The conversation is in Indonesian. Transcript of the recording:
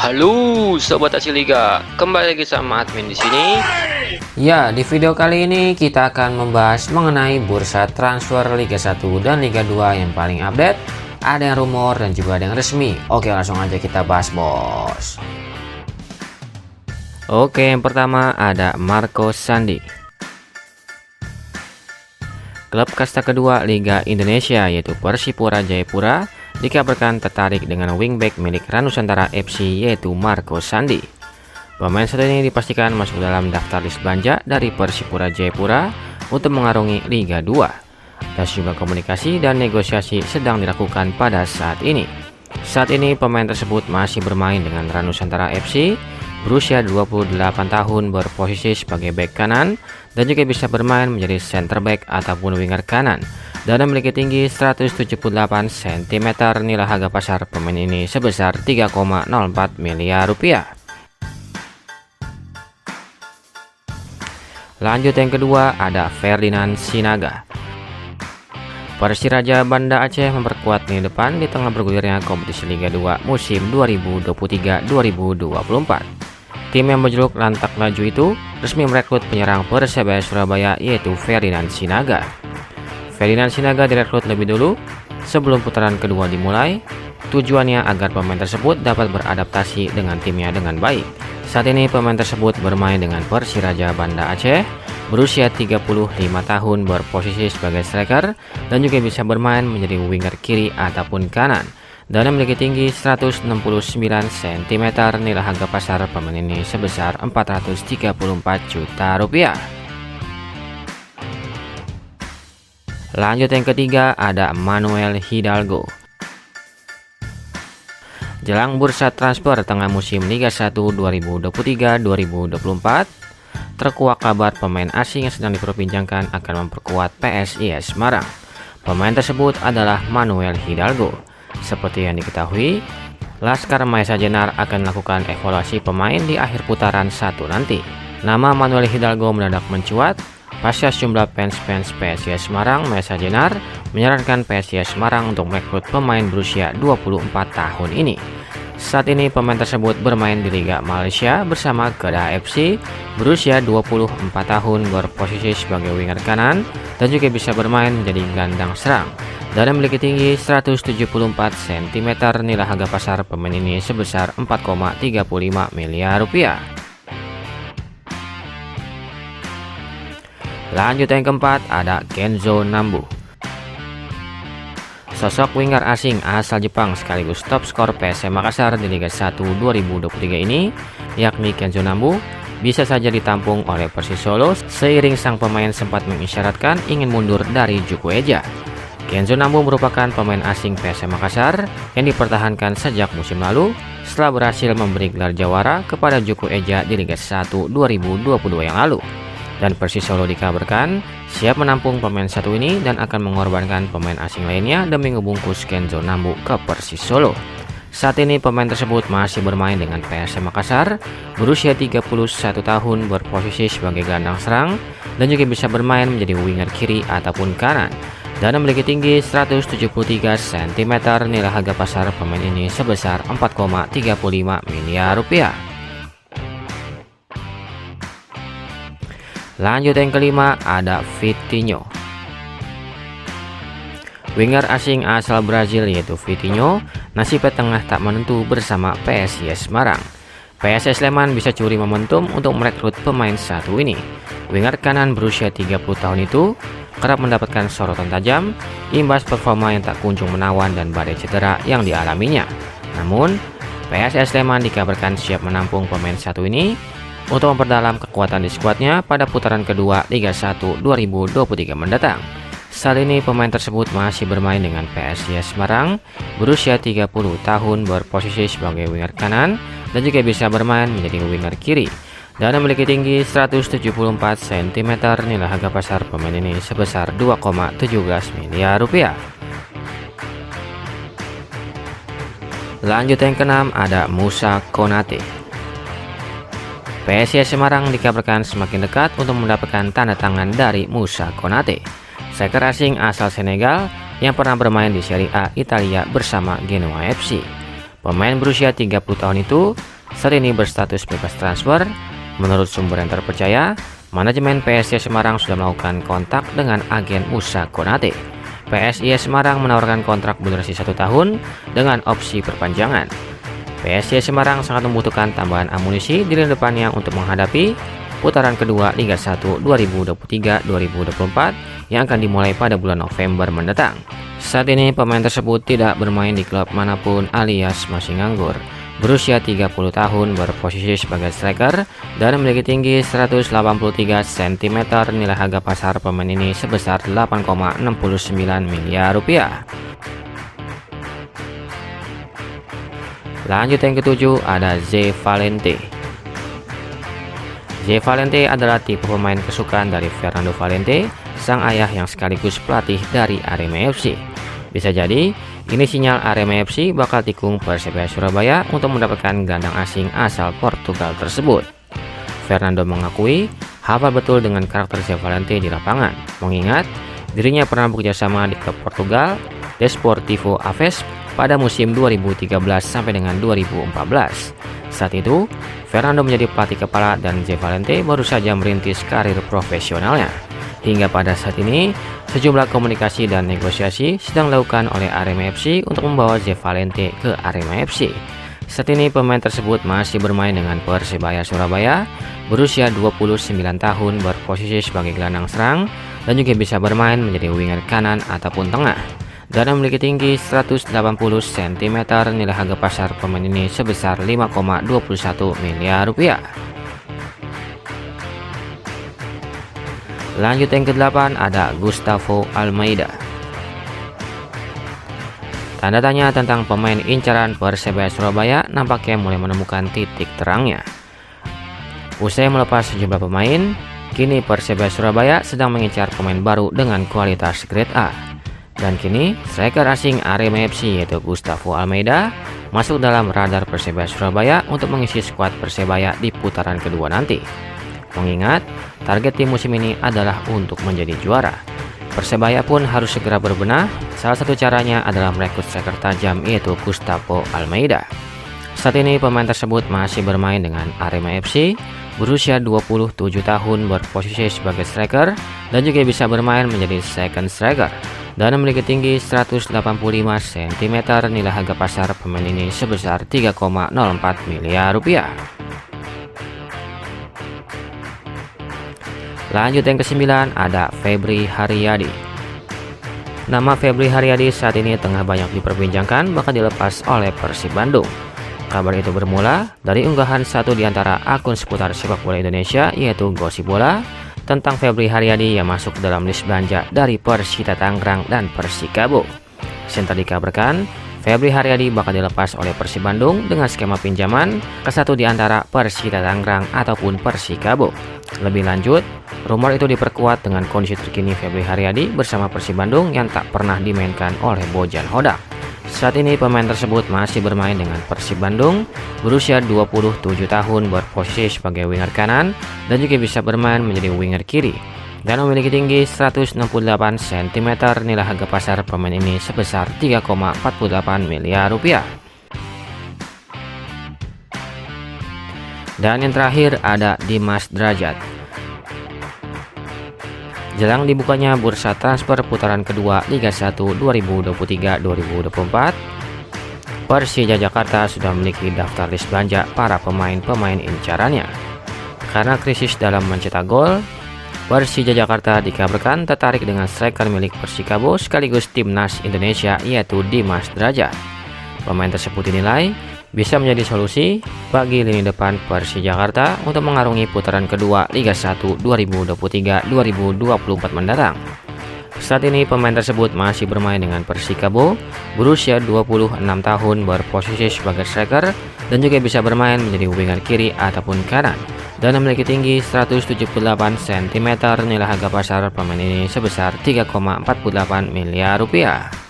Halo Sobat Hasil Liga, kembali lagi sama admin di sini. Ya, di video kali ini kita akan membahas mengenai bursa transfer Liga 1 dan Liga 2 yang paling update. Ada yang rumor dan juga ada yang resmi. Oke, langsung aja kita bahas, bos. Oke, yang pertama ada Marco Sandi. Klub kasta kedua Liga Indonesia yaitu Persipura Jayapura dikabarkan tertarik dengan wingback milik Ranusantara FC yaitu Marco Sandi. Pemain satu ini dipastikan masuk dalam daftar list belanja dari Persipura Jayapura untuk mengarungi Liga 2. Dan sejumlah komunikasi dan negosiasi sedang dilakukan pada saat ini. Saat ini pemain tersebut masih bermain dengan Ranusantara FC, berusia 28 tahun, berposisi sebagai bek kanan dan juga bisa bermain menjadi center back ataupun winger kanan. Dan memiliki tinggi 178 cm. Nilai harga pasar pemain ini sebesar 3,04 miliar rupiah. Lanjut yang kedua ada Ferdinand Sinaga. Persiraja Banda Aceh memperkuat lini depan di tengah bergulirnya kompetisi Liga 2 musim 2023-2024. Tim yang berjuluk Lantak Laju itu resmi merekrut penyerang Persebaya Surabaya yaitu Ferdinand Sinaga. Ferdinand Sinaga direkrut lebih dulu sebelum putaran kedua dimulai. Tujuannya agar pemain tersebut dapat beradaptasi dengan timnya dengan baik. Saat ini pemain tersebut bermain dengan Persiraja Banda Aceh, berusia 35 tahun, berposisi sebagai striker dan juga bisa bermain menjadi winger kiri ataupun kanan. Dan memiliki tinggi 169 cm. Nilai harga pasar pemain ini sebesar 434 juta rupiah. Lanjut yang ketiga ada Manuel Hidalgo. Jelang bursa transfer tengah musim Liga 1 2023-2024, terkuak kabar pemain asing yang sedang diperbincangkan akan memperkuat PSIS Semarang. Pemain tersebut adalah Manuel Hidalgo. Seperti yang diketahui, Laskar Mahesa Jenar akan melakukan evaluasi pemain di akhir putaran 1 nanti. Nama Manuel Hidalgo mendadak mencuat pasca sejumlah fans PSIS Semarang. Mahesa Jenar menyarankan PSIS Semarang untuk merekrut pemain berusia 24 tahun ini. Saat ini pemain tersebut bermain di Liga Malaysia bersama Kedah FC, berusia 24 tahun, berposisi sebagai winger kanan dan juga bisa bermain menjadi gelandang serang. Dan memiliki tinggi 174 cm. Nilai harga pasar pemain ini sebesar 4,35 miliar rupiah. Lanjut yang keempat ada Kenzo Nambu. Sosok winger asing asal Jepang sekaligus top skor PSM Makassar di Liga 1 2023 ini, yakni Kenzo Nambu, bisa saja ditampung oleh Persis Solo seiring sang pemain sempat mengisyaratkan ingin mundur dari Juku Eja. Kenzo Nambu merupakan pemain asing PSM Makassar yang dipertahankan sejak musim lalu setelah berhasil memberi gelar jawara kepada Juku Eja di Liga 1 2022 yang lalu. Dan Persis Solo dikabarkan siap menampung pemain satu ini dan akan mengorbankan pemain asing lainnya demi ngebungkus Kenzo Nambu ke Persis Solo. Saat ini pemain tersebut masih bermain dengan PSM Makassar, berusia 31 tahun, berposisi sebagai gelandang serang dan juga bisa bermain menjadi winger kiri ataupun kanan. Dan memiliki tinggi 173 cm. Nilai harga pasar pemain ini sebesar 4,35 miliar rupiah. Lanjut yang kelima ada Vitinho. Winger asing asal Brazil yaitu Vitinho nasibnya tengah tak menentu bersama PSIS Semarang. PSIS Sleman bisa curi momentum untuk merekrut pemain satu ini. Winger kanan berusia 30 tahun itu kerap mendapatkan sorotan tajam imbas performa yang tak kunjung menawan dan badai cedera yang dialaminya. Namun, PSIS Sleman dikabarkan siap menampung pemain satu ini untuk memperdalam kekuatan di skuadnya pada putaran kedua Liga 1 2023 mendatang. Saat ini pemain tersebut masih bermain dengan PSIS Semarang, berusia 30 tahun, berposisi sebagai winger kanan dan juga bisa bermain menjadi winger kiri. Dan memiliki tinggi 174 cm. Nilai harga pasar pemain ini sebesar 2,17 miliar rupiah. Lanjut yang keenam ada Musa Konate. PSIS Semarang dikabarkan semakin dekat untuk mendapatkan tanda tangan dari Musa Konate, striker asing asal Senegal yang pernah bermain di Serie A Italia bersama Genoa FC. Pemain berusia 30 tahun itu saat ini berstatus bebas transfer. Menurut sumber yang terpercaya, manajemen PSIS Semarang sudah melakukan kontak dengan agen Musa Konate. PSIS Semarang menawarkan kontrak berdurasi 1 tahun dengan opsi perpanjangan. PSIS Semarang sangat membutuhkan tambahan amunisi di lini depannya untuk menghadapi putaran kedua Liga 1 2023-2024 yang akan dimulai pada bulan November mendatang. Saat ini pemain tersebut tidak bermain di klub manapun alias masih nganggur. Berusia 30 tahun, berposisi sebagai striker dan memiliki tinggi 183 cm. Nilai harga pasar pemain ini sebesar 8,69 miliar rupiah. Lanjut yang ketujuh, ada Ze Valente. Ze Valente adalah tipe pemain kesukaan dari Fernando Valente, sang ayah yang sekaligus pelatih dari Arema FC. Bisa jadi, ini sinyal Arema FC bakal tikung Persebaya Surabaya untuk mendapatkan gelandang asing asal Portugal tersebut. Fernando mengakui hafal betul dengan karakter Ze Valente di lapangan, mengingat dirinya pernah bekerjasama di klub Portugal, Desportivo Aves, pada musim 2013 sampai dengan 2014. Saat itu, Fernando menjadi pelatih kepala dan Ze Valente baru saja merintis karir profesionalnya. Hingga pada saat ini, sejumlah komunikasi dan negosiasi sedang dilakukan oleh Arema FC untuk membawa Ze Valente ke Arema FC. Saat ini pemain tersebut masih bermain dengan Persebaya Surabaya, berusia 29 tahun, berposisi sebagai gelandang serang dan juga bisa bermain menjadi winger kanan ataupun tengah. Dan memiliki tinggi 180 cm. Nilai harga pasar pemain ini sebesar 5,21 miliar rupiah. Lanjut yang ke-8, ada Gustavo Almeida. Tanda tanya tentang pemain incaran Persebaya Surabaya nampaknya mulai menemukan titik terangnya. Usai melepas sejumlah pemain, kini Persebaya Surabaya sedang mengincar pemain baru dengan kualitas grade A. Dan kini striker asing Arema FC yaitu Gustavo Almeida masuk dalam radar Persebaya Surabaya untuk mengisi skuad Persebaya di putaran kedua nanti. Mengingat target tim musim ini adalah untuk menjadi juara, Persebaya pun harus segera berbenah. Salah satu caranya adalah merekrut striker tajam yaitu Gustavo Almeida. Saat ini pemain tersebut masih bermain dengan Arema FC, berusia 27 tahun, berposisi sebagai striker dan juga bisa bermain menjadi second striker dan memiliki tinggi 185 cm. Nilai harga pasar pemain ini sebesar 3,04 miliar rupiah. Lanjut yang ke-9, ada Febri Haryadi. Nama Febri Haryadi saat ini tengah banyak diperbincangkan bakal dilepas oleh Persib Bandung. Kabar itu bermula dari unggahan satu di antara akun seputar sepak bola Indonesia yaitu Gosip Bola tentang Febri Haryadi yang masuk dalam list belanja dari Persita Tangerang dan Persikabo. Senter dikabarkan Febri Haryadi bakal dilepas oleh Persib Bandung dengan skema pinjaman ke satu di antara Persita Tangerang ataupun Persikabo. Lebih lanjut, rumor itu diperkuat dengan kondisi terkini Febri Haryadi bersama Persib Bandung yang tak pernah dimainkan oleh Bojan Hodak. Saat ini pemain tersebut masih bermain dengan Persib Bandung, berusia 27 tahun, berposisi sebagai winger kanan dan juga bisa bermain menjadi winger kiri dan memiliki tinggi 168 cm. Nilai harga pasar pemain ini sebesar 3,48 miliar rupiah. Dan yang terakhir ada Dimas Drajat. Jelang dibukanya bursa transfer putaran kedua Liga 1 2023-2024, Persija Jakarta sudah memiliki daftar list belanja para pemain-pemain incarannya. Karena krisis dalam mencetak gol, Persija Jakarta dikabarkan tertarik dengan striker milik Persikabo sekaligus timnas Indonesia yaitu Dimas Drajat. Pemain tersebut dinilai bisa menjadi solusi bagi lini depan Persija Jakarta untuk mengarungi putaran kedua Liga 1 2023-2024 mendatang. Saat ini pemain tersebut masih bermain dengan Persikabo, berusia 26 tahun, berposisi sebagai striker dan juga bisa bermain menjadi winger kiri ataupun kanan dan memiliki tinggi 178 cm. Nilai harga pasar pemain ini sebesar 3,48 miliar rupiah.